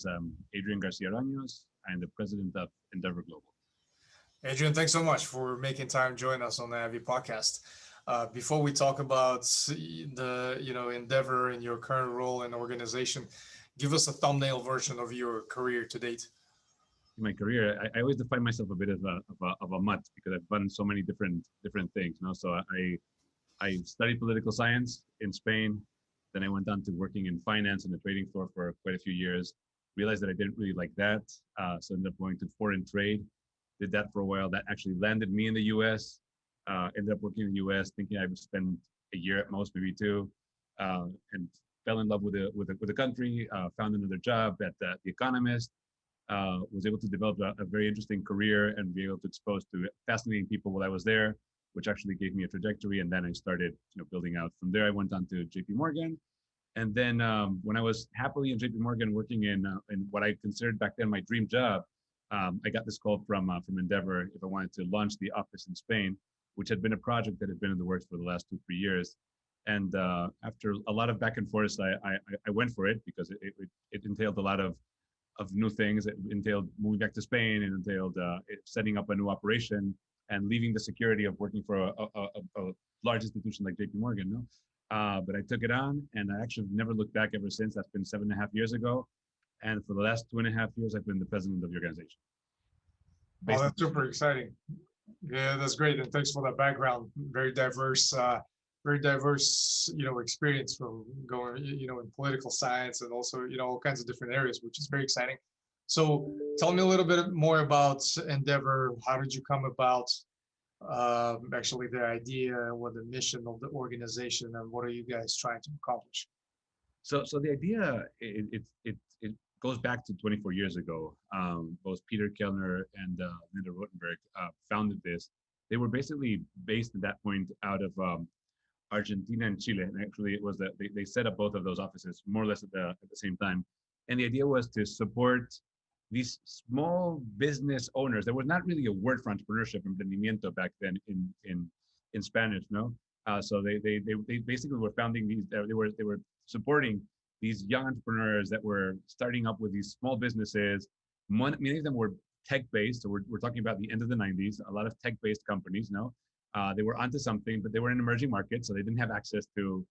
I'm Adrian Garcia-Aranyos. I'm the president of Endeavororg Global. Adrian, thanks so much for making time to join us on the AVI podcast. Before we talk about the Endeavor and your current role and organization, give us a thumbnail version of your career to date. In my career, I always define myself a bit of a mutt because I've done so many different things. So I studied political science in Spain. Then I went on to working in finance and the trading floor for quite a few years. Realized that I didn't really like that, so ended up going to foreign trade. Did that for a while. That actually landed me in the U.S. Ended up working in the U.S. thinking I would spend a year at most, maybe two, and fell in love with the country. Found another job at the Economist. Was able to develop a very interesting career and be able to expose to fascinating people while I was there, which actually gave me a trajectory. And then I started, building out. From there, I went on to JP Morgan. And then when I was happily in JP Morgan working in what I considered back then my dream job, I got this call from Endeavor if I wanted to launch the office in Spain, which had been a project that had been in the works for the last 2-3 years. And after a lot of back and forth, I went for it because it entailed a lot of new things. It entailed moving back to Spain. It entailed setting up a new operation and leaving the security of working for a large institution like JP Morgan. But I took it on, and I actually never looked back ever since. That's been 7.5 years ago. And for the last 2.5 years, I've been the president of the organization. Oh, that's super exciting. Yeah, that's great. And thanks for that background. Very diverse, experience from going, in political science and also, all kinds of different areas, which is very exciting. So tell me a little bit more about Endeavor. How did you come about actually the idea, what the mission of the organization, and what are you guys trying to accomplish? So the idea, it goes back to 24 years ago. Both Peter Kellner and Linda Rotenberg founded this. They were basically based at that point out of Argentina and Chile, and actually it was that they set up both of those offices more or less at the same time. And the idea was to support these small business owners. There was not really a word for entrepreneurship, emprendimiento, back then in Spanish, no. So they basically were founding these. They were supporting these young entrepreneurs that were starting up with these small businesses. Many of them were tech-based. So we're talking about the end of the 90s. A lot of tech-based companies, no. They were onto something, but they were in emerging markets, so they didn't have access to.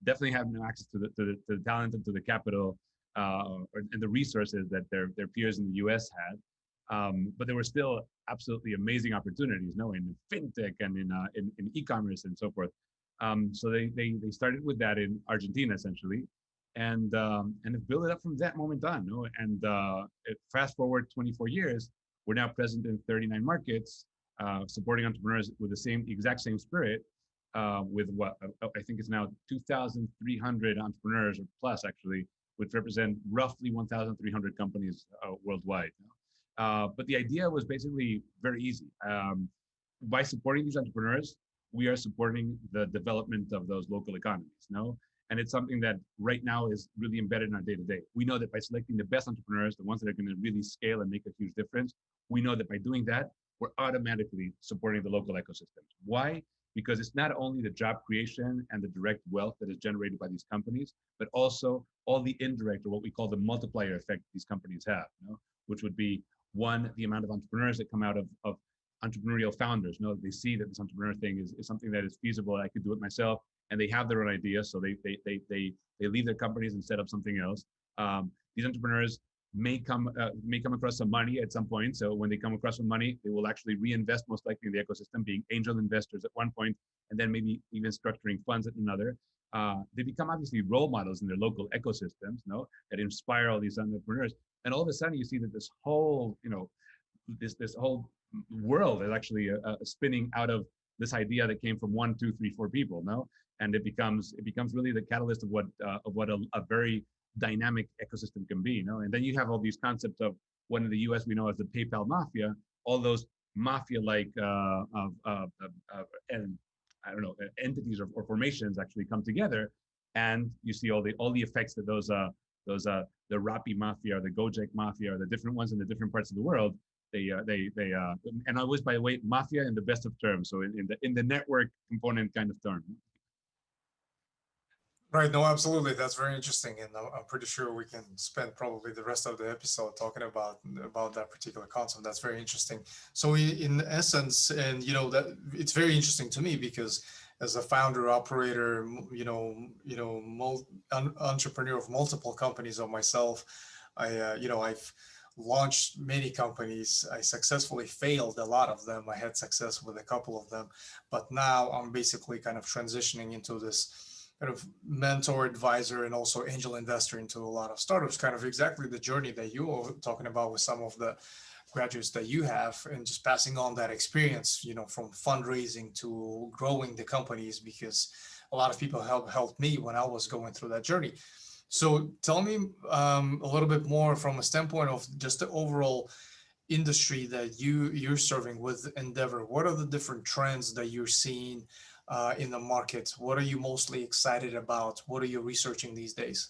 Definitely have no access to the talent and to the capital. And the resources that their peers in the U.S. had, but there were still absolutely amazing opportunities, in fintech and in e-commerce and so forth. So they started with that in Argentina essentially, and have built it up from that moment on. And fast forward 24 years, we're now present in 39 markets, supporting entrepreneurs with the exact same spirit. With what I think is now 2,300 entrepreneurs or plus actually, which represent roughly 1,300 companies worldwide. But the idea was basically very easy. By supporting these entrepreneurs, we are supporting the development of those local economies, And it's something that right now is really embedded in our day-to-day. We know that by selecting the best entrepreneurs, the ones that are going to really scale and make a huge difference, we know that by doing that, we're automatically supporting the local ecosystems. Why? Because it's not only the job creation and the direct wealth that is generated by these companies, but also all the indirect, or what we call the multiplier effect these companies have, which would be, one, the amount of entrepreneurs that come out of entrepreneurial founders. They see that this entrepreneur thing is something that is feasible. I could do it myself, and they have their own ideas, so they leave their companies and set up something else. These entrepreneurs may come across some money at some point. So when they come across some money, they will actually reinvest most likely in the ecosystem, being angel investors at one point, and then maybe even structuring funds at another. They become obviously role models in their local ecosystems, that inspire all these entrepreneurs. And all of a sudden, you see that this whole, this whole world is actually spinning out of this idea that came from 1, 2, 3, 4 people, and it becomes really the catalyst of what a very dynamic ecosystem can be, And then you have all these concepts of what in the U.S. we know as the PayPal mafia, all those mafia-like entities or formations actually come together, and you see all the effects that those the Rappi mafia or the Gojek mafia or the different ones in the different parts of the world. And I was, by the way, mafia in the best of terms, so in the network component kind of term. Right. No, absolutely. That's very interesting, and I'm pretty sure we can spend probably the rest of the episode talking about that particular concept. That's very interesting. So, in essence, and that it's very interesting to me because as a founder, operator, entrepreneur of multiple companies of myself, I've launched many companies. I successfully failed a lot of them. I had success with a couple of them, but now I'm basically kind of transitioning into this kind of mentor, advisor, and also angel investor into a lot of startups, kind of exactly the journey that you were talking about with some of the graduates that you have, and just passing on that experience, from fundraising to growing the companies, because a lot of people helped me when I was going through that journey. So tell me a little bit more from a standpoint of just the overall industry that you're serving with Endeavor. What are the different trends that you're seeing in the market? What are you mostly excited about? What are you researching these days?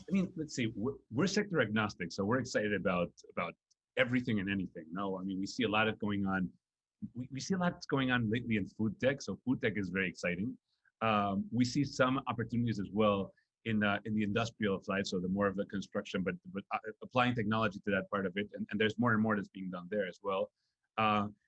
I mean, let's see, we're sector agnostic, so we're excited about everything and anything. No, I mean, we see a lot of going on. We see a lot that's going on lately in food tech. So food tech is very exciting. We see some opportunities as well in the industrial side. So the more of the construction, but applying technology to that part of it, and there's more and more that's being done there as well.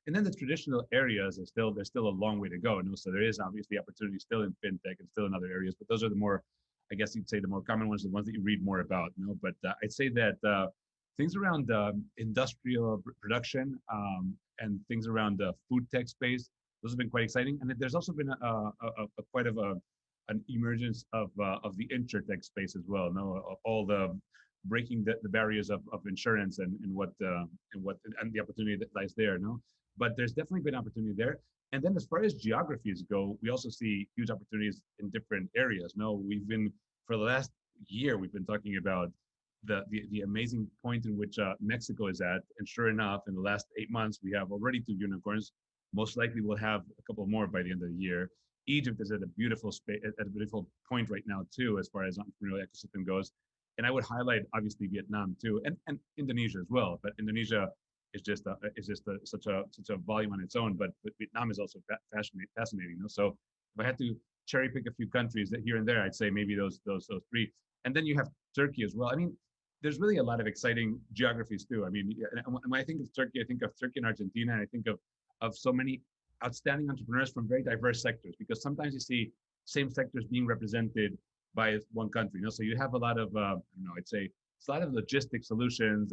And then the traditional areas there's still a long way to go. No, so there is obviously opportunity still in fintech and still in other areas, but those are the more, I guess you'd say, the more common ones, the ones that you read more about. No, but I'd say that things around industrial production and things around the food tech space, those have been quite exciting. And there's also been a quite of an emergence of the insurtech space as well. No, all the breaking the barriers of insurance and what and the opportunity that lies there. No, but there's definitely been opportunity there. And then as far as geographies go, we also see huge opportunities in different areas. No, we've been, for the last year, we've been talking about the amazing point in which Mexico is at. And sure enough, in the last 8 months, we have already 2 unicorns. Most likely we'll have a couple more by the end of the year. Egypt is at a beautiful point right now too, as far as entrepreneurial ecosystem goes. And I would highlight obviously Vietnam too, and Indonesia as well. But Indonesia is just such a volume on its own. But Vietnam is also fascinating. You know? So if I had to cherry pick a few countries that here and there, I'd say maybe those 3. And then you have Turkey as well. I mean, there's really a lot of exciting geographies too. I mean, when I think of Turkey, I think of Turkey and Argentina, and I think of so many outstanding entrepreneurs from very diverse sectors, because sometimes you see same sectors being represented by one country. You know, so you have a lot of I'd say it's a lot of logistic solutions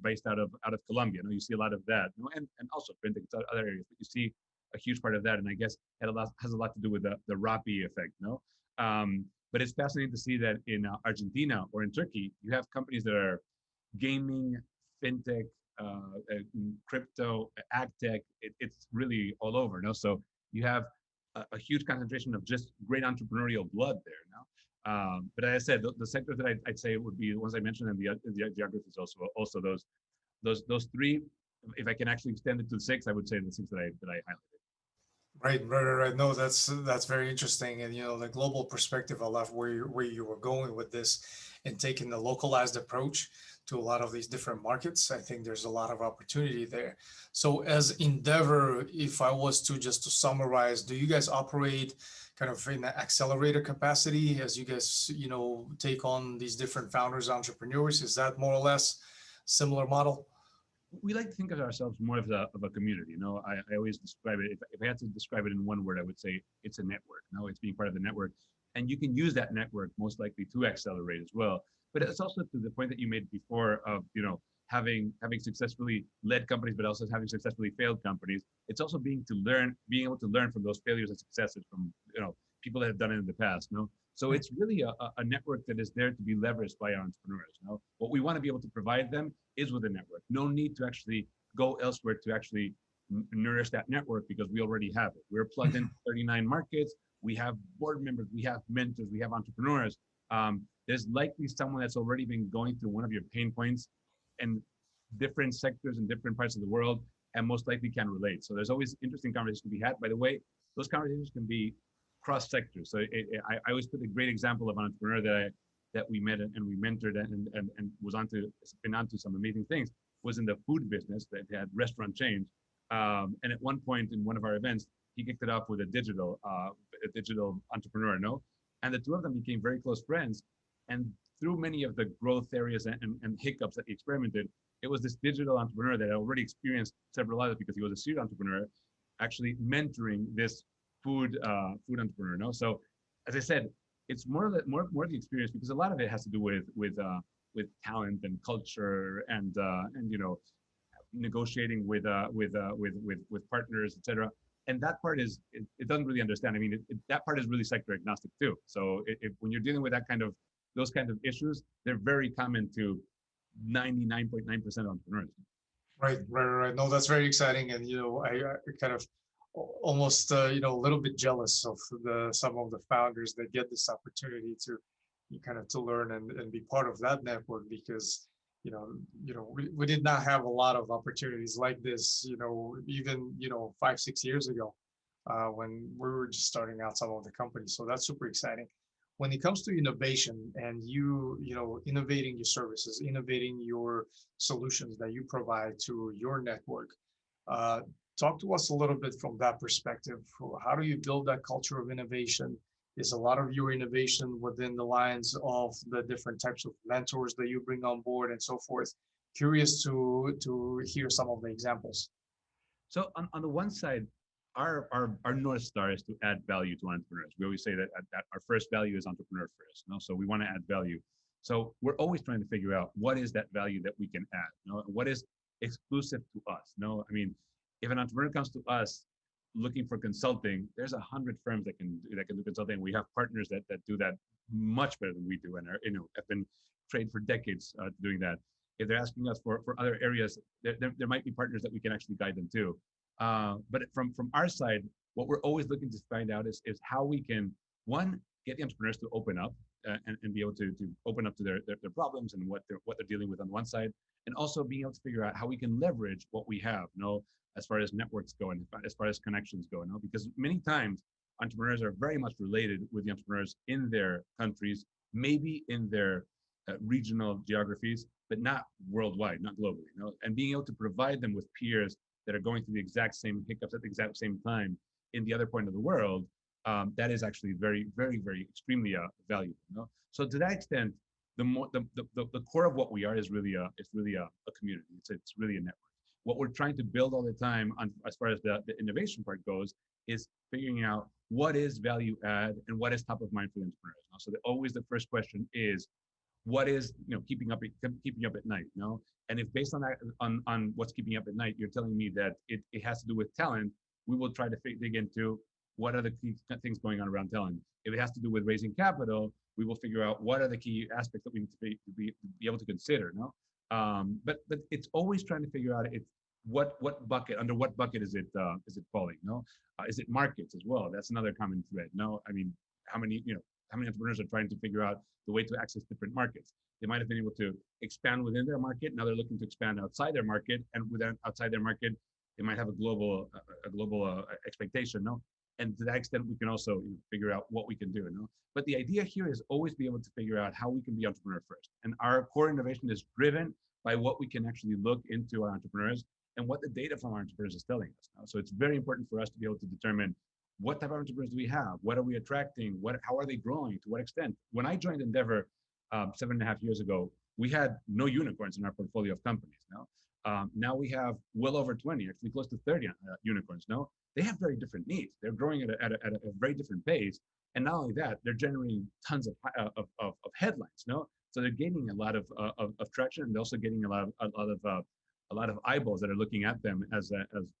based out of Colombia. You know, you see a lot of that, you know, and also fintech, other areas, but you see a huge part of that, and I guess it has a lot to do with the Rappi effect. No, but it's fascinating to see that in Argentina or in Turkey, you have companies that are gaming, fintech, crypto, ag tech. It's really all over. No, so you have a huge concentration of just great entrepreneurial blood there. Now, but as I said, the sectors that I'd say would be the ones I mentioned, and the geographies also those 3. If I can actually extend it to 6, I would say the 6 that I highlighted. Right. No, that's very interesting, and the global perspective. I love where you were going with this, and taking the localized approach to a lot of these different markets. I think there's a lot of opportunity there. So, as Endeavor, if I was to summarize, do you guys operate kind of in an accelerator capacity as you guys take on these different founders, entrepreneurs? Is that more or less similar model? We like to think of ourselves more of a community. You know, I always describe it, if I had to describe it in one word, I would say it's a network. No, it's being part of the network, and you can use that network most likely to accelerate as well. But it's also to the point that you made before of having successfully led companies, but also having successfully failed companies. It's also being able to learn from those failures and successes from people that have done it in the past. No, so it's really a network that is there to be leveraged by our entrepreneurs. No, what we want to be able to provide them is with a network. No need to actually go elsewhere to actually nourish that network, because we already have it. We're plugged in 39 markets. We have board members, we have mentors, we have entrepreneurs. There's likely someone that's already been going through one of your pain points in different sectors in different parts of the world, and most likely can relate. So there's always interesting conversations to be had. By the way, those conversations can be cross sectors. So I always put a great example of an entrepreneur that we met and we mentored and was been onto some amazing things, was in the food business, that had restaurant chains. And at one point in one of our events, he kicked it off with a digital entrepreneur. No, And the two of them became very close friends. And through many of the growth areas and hiccups that he experimented, it was this digital entrepreneur that had already experienced several others because he was a serial entrepreneur, actually mentoring this food entrepreneur. No, so as I said, it's more the experience, because a lot of it has to do with talent and culture and negotiating with partners, etc. And that part is it doesn't really understand. I mean, that part is really sector agnostic too. So when you're dealing with those kind of issues, they're very common to 99.9% of entrepreneurs. Right. No, that's very exciting, and I kind of almost a little bit jealous of some of the founders that get this opportunity to kind of to learn and be part of that network, because we did not have a lot of opportunities like this, even 5-6 years ago, when we were just starting out some of the companies. So that's super exciting. When it comes to innovation and innovating your services, innovating your solutions that you provide to your network, talk to us a little bit from that perspective. How do you build that culture of innovation? Is a lot of your innovation within the lines of the different types of mentors that you bring on board and so forth? Curious to hear some of the examples. So on the one side, our North Star is to add value to entrepreneurs. We always say that our first value is entrepreneur first. So we want to add value. So we're always trying to figure out what is that value that we can add. What is exclusive to us. I mean, if an entrepreneur comes to us looking for consulting, there's 100 firms that can do consulting. We have partners that do that much better than we do, and have been trained for decades doing that. If they're asking us for other areas, there might be partners that we can actually guide them to. But from our side, what we're always looking to find out is how we can, one, get the entrepreneurs to open up and be able to open up to their problems and what they're dealing with on one side, and also being able to figure out how we can leverage what we have, as far as networks go and as far as connections go, because many times entrepreneurs are very much related with the entrepreneurs in their countries, maybe in their regional geographies, but not worldwide, not globally, and being able to provide them with peers that are going through the exact same hiccups at the exact same time in the other point of the world, that is actually very, very, very extremely valuable. So to that extent, the core of what we are is really a community. It's really a network. What we're trying to build all the time, as far as the innovation part goes, is figuring out what is value add and what is top of mind for the entrepreneurs. So always the first question is, what is keeping up at night? And if based on that, on what's keeping up at night, you're telling me that it has to do with talent, we will try to dig into what are the key things going on around talent. If it has to do with raising capital, we will figure out what are the key aspects that we need to be able to consider. But it's always trying to figure out what bucket, under what bucket is it falling? Is it markets as well? That's another common thread. I mean, how many entrepreneurs are trying to figure out the way to access different markets? They might have been able to expand within their market. Now they're looking to expand outside their market, and outside their market, they might have a global expectation. And to that extent, we can also figure out what we can do. But the idea here is always be able to figure out how we can be entrepreneur first. And our core innovation is driven by what we can actually look into our entrepreneurs and what the data from our entrepreneurs is telling us. So it's very important for us to be able to determine what type of entrepreneurs do we have? What are we attracting? How are they growing? To what extent? When I joined Endeavor 7.5 years ago, we had no unicorns in our portfolio of companies. Now we have well over 20, actually close to 30 unicorns. They have very different needs. They're growing at a very different pace, and not only that, they're generating tons of headlines. So they're gaining a lot of traction, and they're also getting a lot of eyeballs that are looking at them as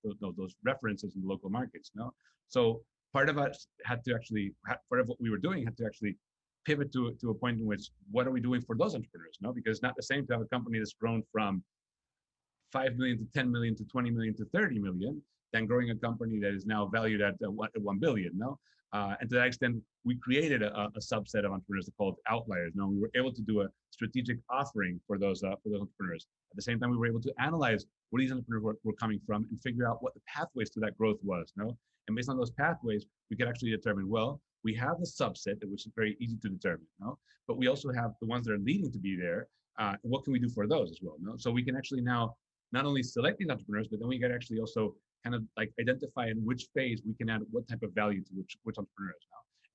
those references in the local markets. So part of us had to actually, part of what we were doing had to actually pivot to a point in which, what are we doing for those entrepreneurs? Because it's not the same to have a company that's grown from 5 million to 10 million to 20 million to 30 million than growing a company that is now valued at 1 billion. And to that extent, we created a subset of entrepreneurs called outliers. We were able to do a strategic offering for those entrepreneurs. At the same time, we were able to analyze where these entrepreneurs were coming from and figure out what the pathways to that growth was. And based on those pathways, we could actually determine, well, we have the subset, which is very easy to determine, but we also have the ones that are leading to be there. What can we do for those as well? So we can actually now not only select these entrepreneurs, but then we can actually also kind of like identify in which phase we can add what type of value to which entrepreneurs.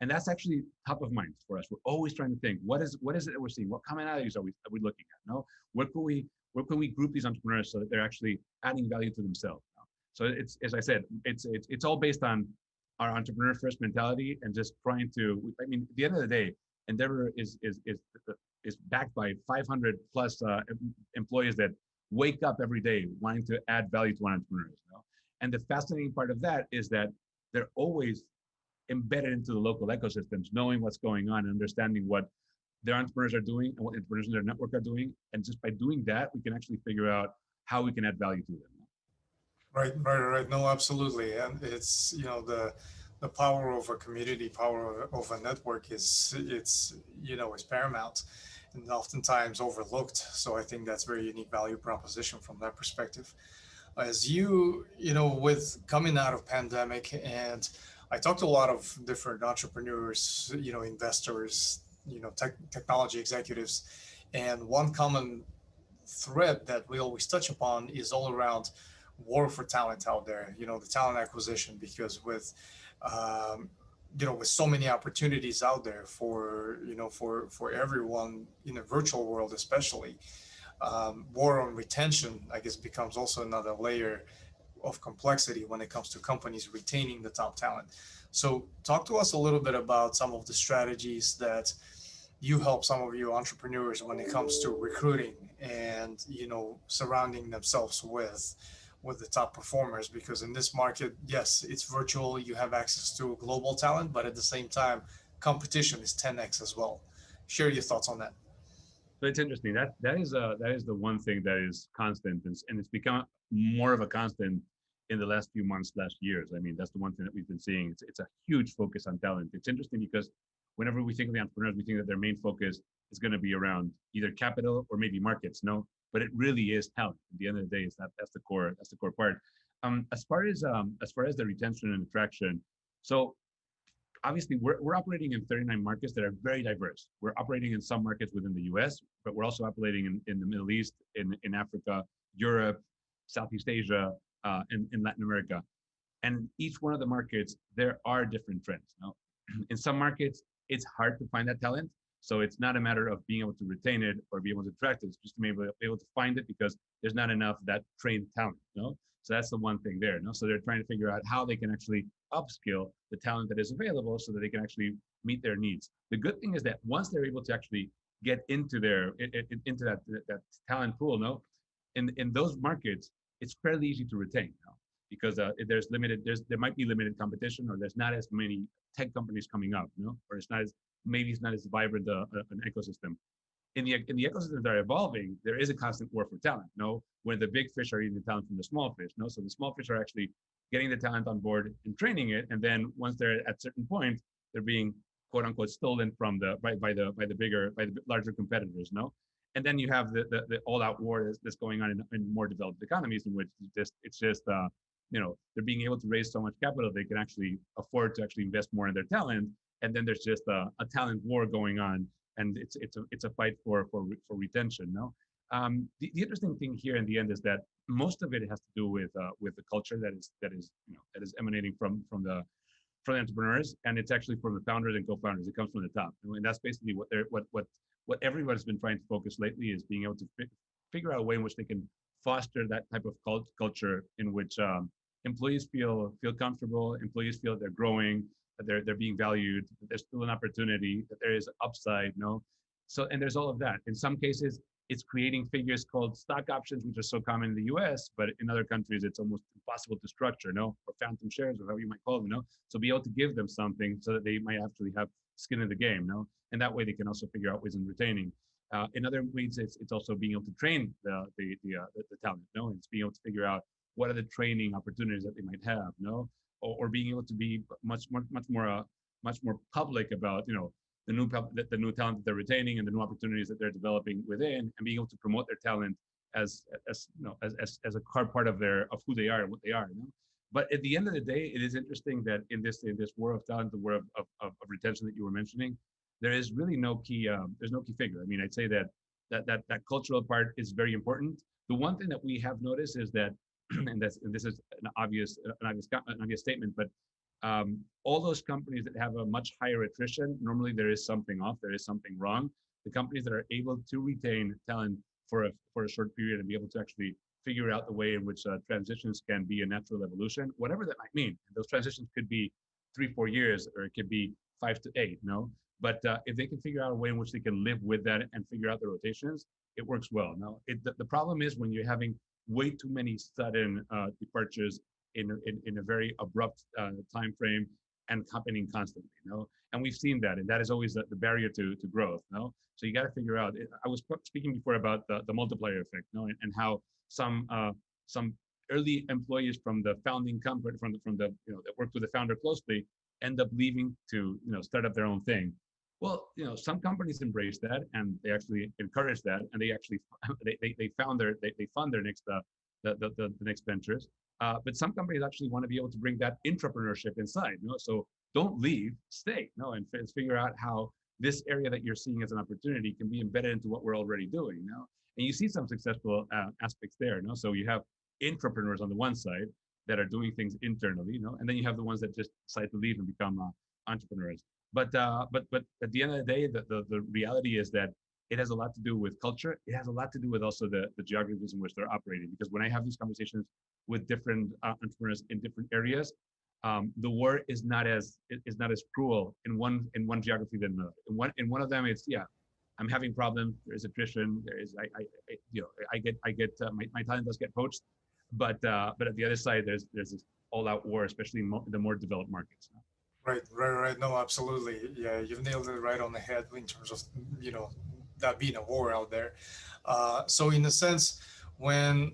And that's actually top of mind for us. We're always trying to think, what is it that we're seeing? What commonalities are we looking at? No, where can we group these entrepreneurs so that they're actually adding value to themselves? No? So it's, as I said, it's all based on our entrepreneur first mentality and just trying to. I mean, at the end of the day, Endeavor is backed by 500 plus employees that wake up every day wanting to add value to entrepreneurs. You know? And the fascinating part of that is that they're always embedded into the local ecosystems, knowing what's going on and understanding what their entrepreneurs are doing and what entrepreneurs in their network are doing. And just by doing that, we can actually figure out how we can add value to them. Right. No, absolutely. And it's, the power of a community, power of a network is paramount and oftentimes overlooked. So I think that's very unique value proposition from that perspective. As with coming out of pandemic, and I talked to a lot of different entrepreneurs, investors, technology executives, and one common thread that we always touch upon is all around war for talent out there, the talent acquisition, because with so many opportunities out there for everyone in a virtual world, especially, war on retention, I guess, becomes also another layer of complexity when it comes to companies retaining the top talent. So talk to us a little bit about some of the strategies that you help some of you entrepreneurs when it comes to recruiting and surrounding themselves with the top performers, because in this market, yes, it's virtual, you have access to global talent, but at the same time competition is 10x as well. Share your thoughts on that. So it's interesting. That is the one thing that is constant, and it's become more of a constant in the last few months, last years. I mean, that's the one thing that we've been seeing. It's a huge focus on talent. It's interesting because whenever we think of the entrepreneurs, we think that their main focus is going to be around either capital or maybe markets. No, but it really is talent. At the end of the day, that's the core part. As far as the retention and attraction, so obviously we're operating in 39 markets that are very diverse. We're operating in some markets within the US, but we're also operating in the Middle East, in Africa, Europe, Southeast Asia, and in Latin America. And each one of the markets, there are different trends. You know? In some markets, it's hard to find that talent. So it's not a matter of being able to retain it or be able to attract it. It's just to be able to find it because there's not enough of that trained talent. You know? So that's the one thing there. You know? So they're trying to figure out how they can actually upskill the talent that is available so that they can actually meet their needs. The good thing is that once they're able to actually get into into that talent pool, no, in those markets, it's fairly easy to retain, you know, because there might be limited competition, or there's not as many tech companies coming up, you know, or it's not as vibrant an ecosystem. In the ecosystems that are evolving, there is a constant war for talent. No, where the big fish are eating the talent from the small fish. No, so the small fish are actually getting the talent on board and training it, and then once they're at a certain point, they're being quote unquote stolen from by the larger competitors. No, and then you have the all-out war that's going on in more developed economies, in which it's just they're being able to raise so much capital they can actually afford to actually invest more in their talent, and then there's just a talent war going on, and it's a fight for retention. No, the interesting thing here in the end is that most of it has to do with the culture that is emanating from the entrepreneurs, and it's actually from the founders and co-founders. It comes from the top, and that's basically what everybody's been trying to focus lately is being able to figure out a way in which they can foster that type of culture in which employees feel comfortable, employees feel they're growing, that they're being valued, that there's still an opportunity, that there is upside. No, so and there's all of that. In some cases, it's creating figures called stock options, which are so common in the US, but in other countries, it's almost impossible to structure, no, or phantom shares, or however you might call them, no. So be able to give them something so that they might actually have skin in the game, no, and that way they can also figure out ways in retaining. In other ways, it's also being able to train the talent, no, and it's being able to figure out what are the training opportunities that they might have, no, or being able to be much more public about, you know, the new talent that they're retaining and the new opportunities that they're developing within, and being able to promote their talent as a core part of who they are and what they are. You know? But at the end of the day, it is interesting that in this war of talent, the war of retention that you were mentioning, there is really no key. There's no key figure. I mean, I'd say that cultural part is very important. The one thing that we have noticed is that, and this is an obvious statement, but All those companies that have a much higher attrition, normally there is something off, there is something wrong. The companies that are able to retain talent for a short period and be able to actually figure out the way in which transitions can be a natural evolution, whatever that might mean. Those transitions could be 3-4 years, or it could be 5 to 8, no? But if they can figure out a way in which they can live with that and figure out the rotations, it works well. Now, the problem is when you're having way too many sudden departures in a very abrupt time frame and happening constantly, you know? And we've seen that, and that is always the barrier to growth, no? So you got to figure out. I was speaking before about the multiplier effect, no, and how some early employees from the founding company, from the that worked with the founder closely, end up leaving to start up their own thing. Well, some companies embrace that and they actually encourage that, and they actually they fund their next the next ventures. But some companies actually want to be able to bring that entrepreneurship inside. So don't leave, stay, and figure out how this area that you're seeing as an opportunity can be embedded into what we're already doing. And you see some successful aspects there. So you have entrepreneurs on the one side that are doing things internally, and then you have the ones that just decide to leave and become entrepreneurs. But at the end of the day, the reality is that it has a lot to do with culture. It has a lot to do with also the geographies in which they're operating. Because when I have these conversations with different entrepreneurs in different areas, the war is not as cruel in one geography than another. In one of them, it's I'm having problems. There is attrition. There is I get my talent does get poached, but at the other side, there's this all-out war, especially in the more developed markets. Right. No, absolutely. Yeah, you've nailed it right on the head in terms of that being a war out there. So in a sense, when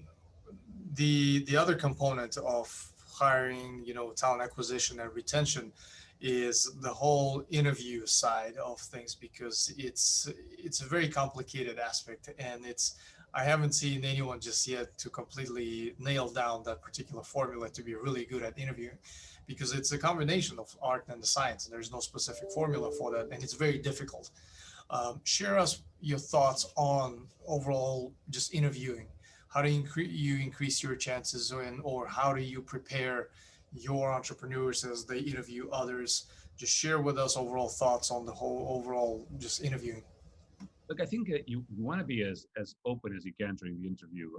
the other component of hiring, talent acquisition and retention is the whole interview side of things, because it's a very complicated aspect, and I haven't seen anyone just yet to completely nail down that particular formula to be really good at interviewing, because it's a combination of art and the science. There's no specific formula for that, and it's very difficult. Share us your thoughts on overall just interviewing. How do you increase your chances, or how do you prepare your entrepreneurs as they interview others? Just share with us overall thoughts on the whole overall just interviewing. Look, I think you want to be as open as you can during the interview,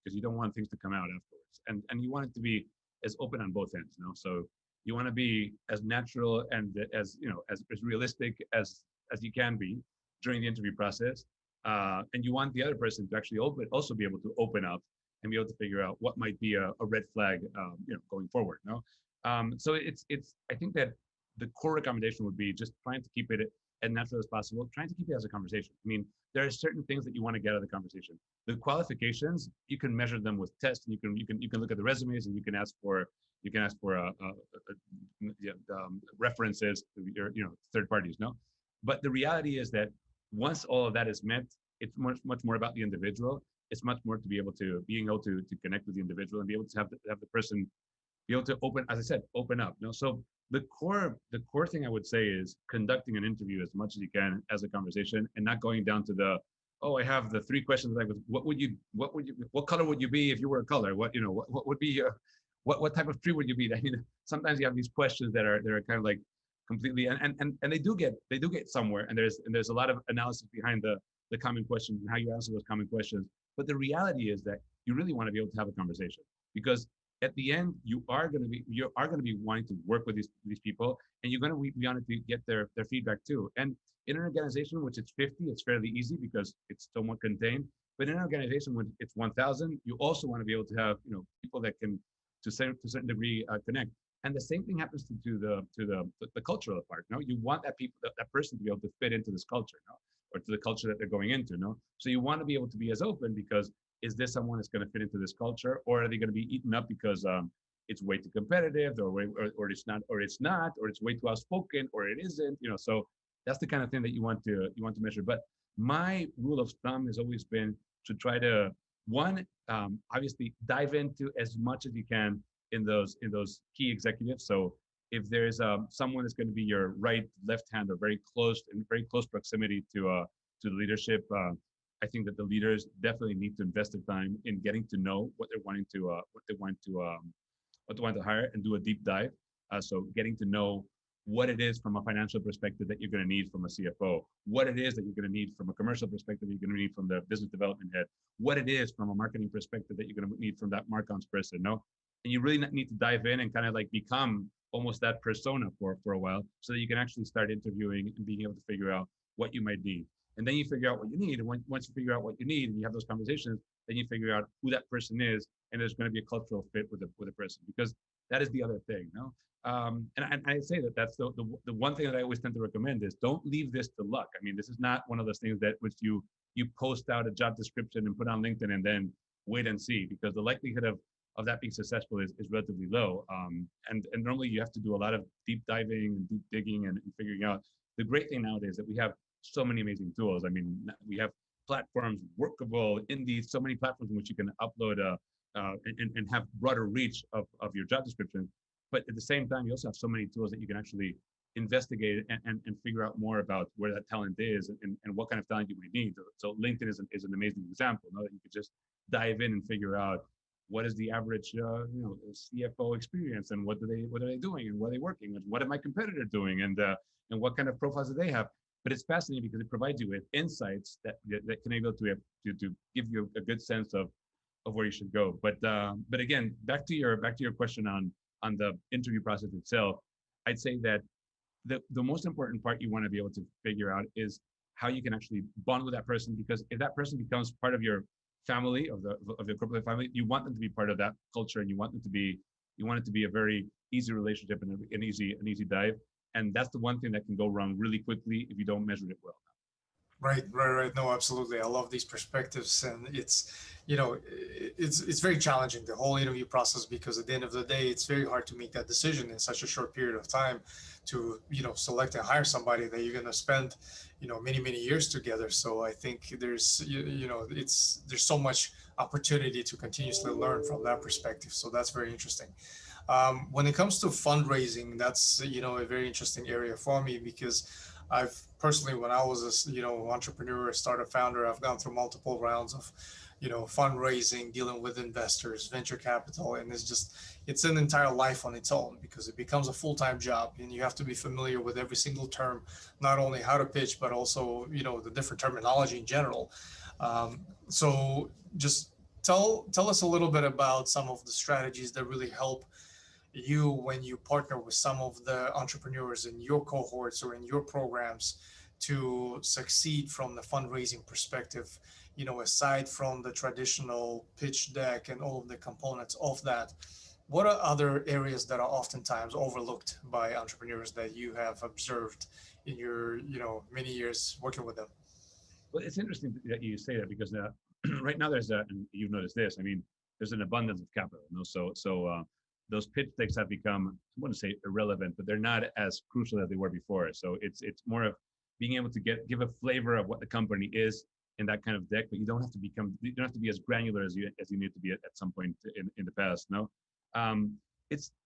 because you don't want things to come out afterwards, and you want it to be as open on both ends. So you want to be as natural and as realistic as you can be during the interview process, and you want the other person to actually also be able to open up and be able to figure out what might be a red flag, going forward. So it's I think that the core recommendation would be just trying to keep it as natural as possible, trying to keep it as a conversation. I mean, there are certain things that you want to get out of the conversation. The qualifications, you can measure them with tests, and you can look at the resumes, and you can ask for references to your third parties. But the reality is that once all of that is met, it's much more about the individual. It's much more to being able to connect with the individual and be able to have the person be able to open up. So the core thing I would say is conducting an interview as much as you can as a conversation, and not going down to I have the 3 questions like, what color would you be if you were a color? What would be your, what type of tree would you be? I mean, sometimes you have these questions that are kind of like completely, and they do get somewhere, and there's a lot of analysis behind the common questions and how you answer those common questions. But the reality is that you really want to be able to have a conversation, because at the end, you are going to be wanting to work with these people, and you're going to be wanting to get their feedback too. And in an organization which it's 50, it's fairly easy because it's somewhat contained. But in an organization when it's 1,000, you also want to be able to have people that can to a certain degree connect. And the same thing happens to the cultural part. You want that person to be able to fit into this culture, or to the culture that they're going into. So you want to be able to be as open, because is this someone that's going to fit into this culture, or are they going to be eaten up because it's way too competitive, or it's not, or it's way too outspoken, or it isn't. So that's the kind of thing that you want to measure. But my rule of thumb has always been to try to obviously dive into as much as you can in those key executives. So if there's someone that's going to be your right, left hand, or very close proximity to the leadership, I think that the leaders definitely need to invest the time in getting to know what they want to hire, and do a deep dive. So getting to know what it is from a financial perspective that you're going to need from a CFO, what it is that you're going to need from a commercial perspective, you're going to need from the business development head, what it is from a marketing perspective that you're going to need from that marcoms person, no? And you really need to dive in and kind of like become almost that persona for a while, so that you can actually start interviewing and being able to figure out what you might need. And then you figure out what you need. And once you figure out what you need and you have those conversations, then you figure out who that person is, and there's going to be a cultural fit with the person, because that is the other thing, no? And I say that that's the one thing that I always tend to recommend is don't leave this to luck. I mean, this is not one of those things that which you post out a job description and put on LinkedIn and then wait and see, because the likelihood of that being successful is relatively low. And normally you have to do a lot of deep diving and deep digging and figuring out. The great thing nowadays is that we have so many amazing tools. I mean, we have platforms, Workable, Indeed, so many platforms in which you can upload and have broader reach of your job description. But at the same time, you also have so many tools that you can actually investigate and figure out more about where that talent is and what kind of talent you might need. So LinkedIn is an amazing example, that you could just dive in and figure out what is the average CFO experience, and what are they doing, and what are they working, and what are my competitor doing, and what kind of profiles do they have. But it's fascinating because it provides you with insights that can able to give you a good sense of where you should go. But again, back to your question on the interview process itself, I'd say that the most important part you want to be able to figure out is how you can actually bond with that person, because if that person becomes part of your family, of your corporate family, you want them to be part of that culture, and you want it to be a very easy relationship and an easy dive. And that's the one thing that can go wrong really quickly if you don't measure it well. Right. No, absolutely. I love these perspectives, and it's very challenging, the whole interview process, because at the end of the day, it's very hard to make that decision in such a short period of time to, select and hire somebody that you're going to spend, many years together. So I think there's, there's so much opportunity to continuously learn from that perspective. So that's very interesting. When it comes to fundraising, that's, a very interesting area for me, because I've personally, when I was a, entrepreneur, startup founder, I've gone through multiple rounds of, fundraising, dealing with investors, venture capital, and it's an entire life on its own, because it becomes a full-time job, and you have to be familiar with every single term, not only how to pitch, but also, the different terminology in general. So just tell us a little bit about some of the strategies that really help you when you partner with some of the entrepreneurs in your cohorts or in your programs to succeed from the fundraising perspective, aside from the traditional pitch deck and all of the components of that. What are other areas that are oftentimes overlooked by entrepreneurs that you have observed in your, many years working with them? Well, it's interesting that you say that, because right now and you've noticed this, I mean, there's an abundance of capital, so those pitch decks have become, I wouldn't say irrelevant, but they're not as crucial as they were before. So it's more of being able to give a flavor of what the company is in that kind of deck, but you don't have to be as granular as you need to be at some point in the past. No,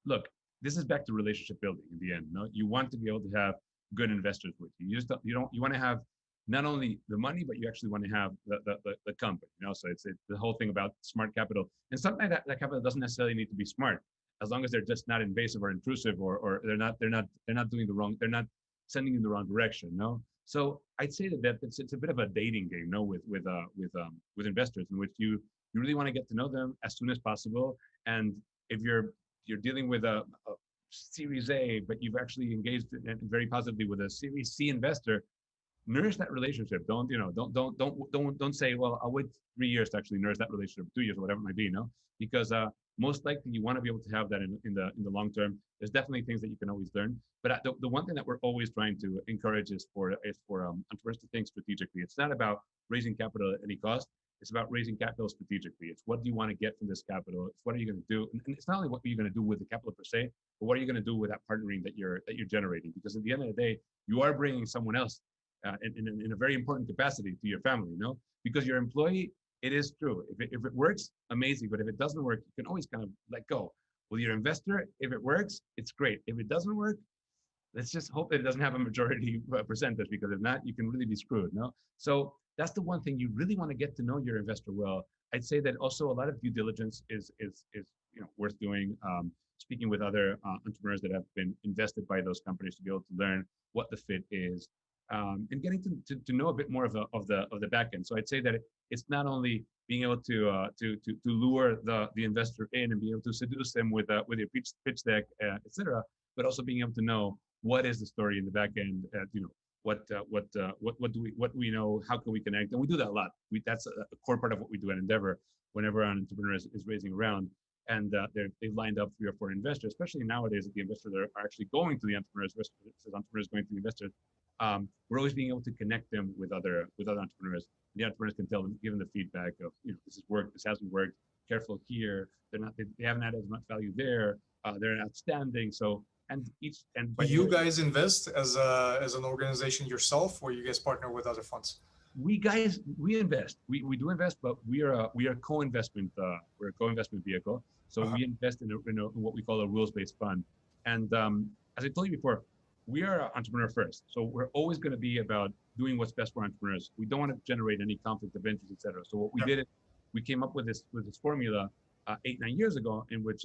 look, this is back to relationship building in the end. No, you want to be able to have good investors with you. You want to have not only the money, but you actually want to have the company. So it's the whole thing about smart capital, and sometimes that capital doesn't necessarily need to be smart, as long as they're just not invasive or intrusive, or they're not doing the wrong, they're not sending you in the wrong direction. No, so I'd say that it's a bit of a dating game, with investors, in which you really want to get to know them as soon as possible. And if you're dealing with a Series A, but you've actually engaged very positively with a Series C investor, nourish that relationship. Don't say, well, I'll wait 3 years to actually nourish that relationship, 2 years, or whatever it might be, because most likely you want to be able to have that in the long term. There's definitely things that you can always learn, but the one thing that we're always trying to encourage is for entrepreneurs to think strategically. It's not about raising capital at any cost. It's about raising capital strategically. It's what do you want to get from this capital? It's what are you going to do? And it's not only what are you going to do with the capital per se, but what are you going to do with that partnering that you're generating? Because at the end of the day, you are bringing someone else in a very important capacity to your family, because your employee, it is true. If it works, amazing. But if it doesn't work, you can always kind of let go. With your investor, if it works, it's great. If it doesn't work, let's just hope that it doesn't have a majority percentage, because if not, you can really be screwed. So that's the one thing, you really want to get to know your investor well. I'd say that also a lot of due diligence is worth doing. speaking with other entrepreneurs that have been invested by those companies to be able to learn what the fit is, and getting to know a bit more of the back end. So I'd say that it's not only being able to lure the investor in and be able to seduce them with your pitch deck, etc., but also being able to know what is the story in the back end. What do we know? How can we connect? And we do that a lot. That's a core part of what we do at Endeavor. Whenever an entrepreneur is raising a round, and they've lined up 3 or 4 investors, especially nowadays that the investors are actually going to the entrepreneurs versus entrepreneurs going to the investors. We're always being able to connect them with other entrepreneurs. The entrepreneurs can tell them, give them the feedback of, this has worked, this hasn't worked. Careful here. They haven't had as much value there. They're outstanding. So do you guys invest as an organization yourself, or you guys partner with other funds? We invest. We do invest, but we are co-investment. We're a co-investment vehicle. So we invest in what we call a rules-based fund. And as I told you before, we are entrepreneur first. So we're always going to be about doing what's best for entrepreneurs. We don't want to generate any conflict of interest, et cetera. So what we did is we came up with this formula 8-9 years ago, in which,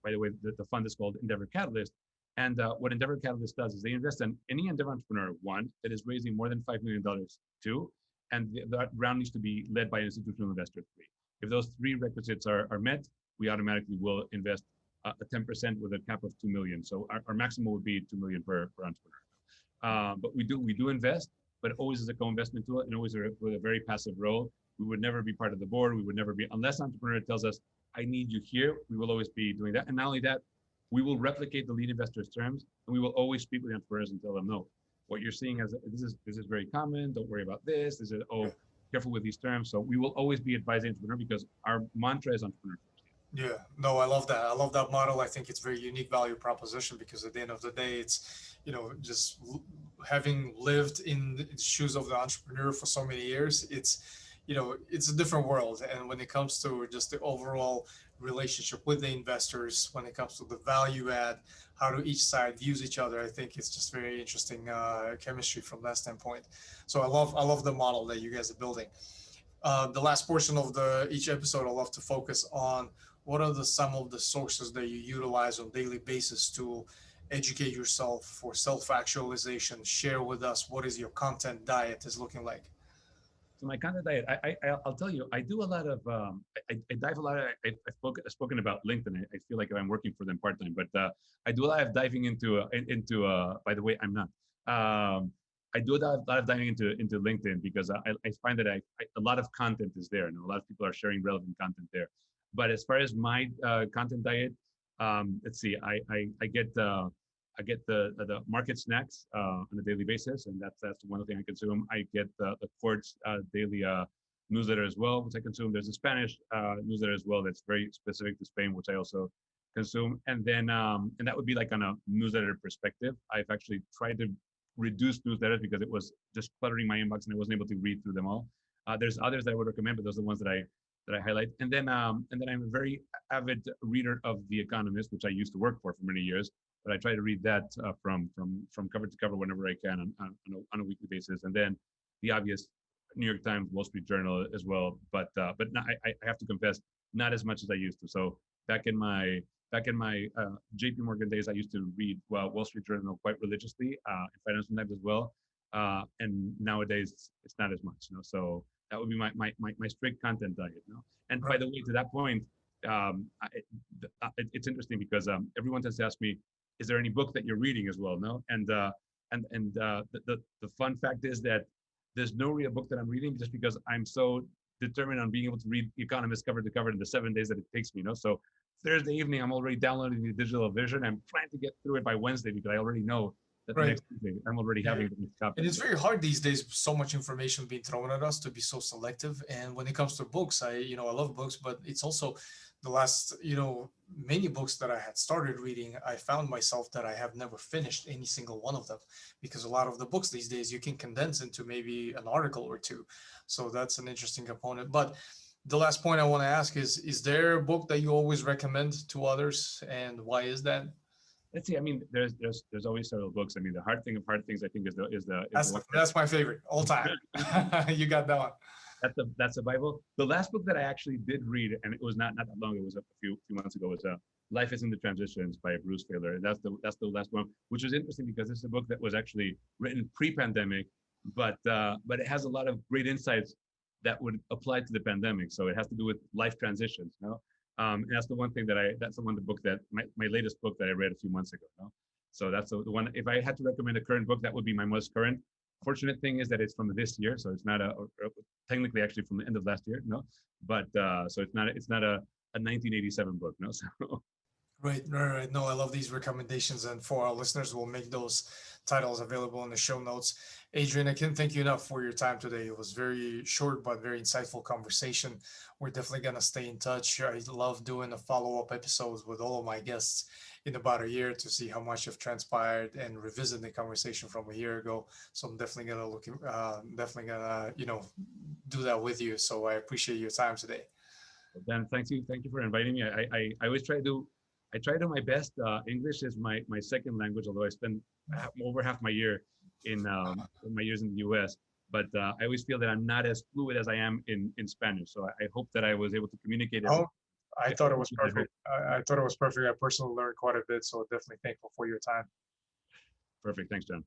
by the way, the fund is called Endeavor Catalyst. And what Endeavor Catalyst does is they invest in any Endeavor entrepreneur, 1, that is raising more than $5 million, 2, and that round needs to be led by an institutional investor, 3. If those 3 requisites are met, we automatically will invest a 10% with a cap of 2 million. So our maximum would be 2 million per entrepreneur. But we do invest, but always as a co-investment tool and always with a very passive role. We would never be part of the board. We would never be, unless an entrepreneur tells us, I need you here, we will always be doing that. And not only that, we will replicate the lead investor's terms, and we will always speak with the entrepreneurs and tell them, no, what you're seeing as this is very common. Don't worry about this. This is, careful with these terms. So we will always be advising entrepreneur because our mantra is entrepreneur first. Yeah, no, I love that. I love that model. I think it's very unique value proposition because at the end of the day, it's, just having lived in the shoes of the entrepreneur for so many years, it's a different world. And when it comes to just the overall relationship with the investors, when it comes to the value add, how do each side views each other, I think it's just very interesting chemistry from that standpoint. So I love the model that you guys are building. The last portion of each episode, I love to focus on what are some of the sources that you utilize on a daily basis to educate yourself for self-actualization. Share with us what is your content diet is looking like. So my content diet, I'll tell you, I do a lot of, I dive a lot. I've spoken about LinkedIn. I feel like I'm working for them part-time, but I do a lot of diving into. By the way, I'm not. I do a lot of diving into LinkedIn because I find that a lot of content is there, and a lot of people are sharing relevant content there. But as far as my content diet, let's see, I get the market snacks on a daily basis, and that's one thing I consume. I get the Quartz daily newsletter as well, which I consume. There's a Spanish newsletter as well that's very specific to Spain, which I also consume. And then and that would be like on a newsletter perspective. I've actually tried to reduce newsletters because it was just cluttering my inbox and I wasn't able to read through them all. There's others that I would recommend, but those are the ones that I highlight. And then I'm a very avid reader of The Economist, which I used to work for many years. But I try to read that from cover to cover whenever I can on a weekly basis. And then the obvious New York Times, Wall Street Journal as well. But not, I have to confess, not as much as I used to. So back in my JP Morgan days, I used to read Wall Street Journal quite religiously, and Financial Times as well. And nowadays it's not as much. So that would be my strict content diet. And by the way, to that point, it's interesting because everyone tends to ask me, is there any book that you're reading as well? No, and the fun fact is that there's no real book that I'm reading just because I'm so determined on being able to read Economist cover to cover in the 7 days that it takes me. So Thursday evening, I'm already downloading the digital version. I'm trying to get through it by Wednesday because I already know that the next Tuesday I'm already having the next copy. And it's very hard these days. So much information being thrown at us to be so selective. And when it comes to books, I love books, but it's also the last, many books that I had started reading, I found myself that I have never finished any single one of them because a lot of the books these days you can condense into maybe an article or two. So that's an interesting component. But the last point I want to ask is there a book that you always recommend to others, and why is that? Let's see. I mean, there's always several books. I mean, The Hard Thing of Hard Things, I think, That's my favorite all time. You got that one. That's the Bible. The last book that I actually did read, and it was not that long, it was a few months ago, was Life is in the Transitions by Bruce Feiler. That's the last one, which was interesting because this is a book that was actually written pre-pandemic, but it has a lot of great insights that would apply to the pandemic. So it has to do with life transitions, you know? And that's the one thing that's the book that my latest book that I read a few months ago. You know? So that's the one, if I had to recommend a current book, that would be my most current. Fortunate thing is that it's from this year. So it's not technically actually from the end of last year, no? But so it's not a 1987 book, no? So. Right. No, I love these recommendations, and for our listeners, we'll make those titles available in the show notes. Adrian, I can't thank you enough for your time today. It was very short but very insightful conversation. We're definitely gonna stay in touch. I love doing the follow-up episodes with all of my guests in about a year to see how much have transpired and revisit the conversation from a year ago. So I'm definitely gonna do that with you. So I appreciate your time today. Dan, thank you for inviting me. I always try to do my best. English is my second language, although I spend over half my year in my years in the U.S. But I always feel that I'm not as fluid as I am in Spanish. So I hope that I was able to communicate. I thought it was perfect. I thought it was perfect. I personally learned quite a bit, so definitely thankful for your time. Perfect. Thanks, John.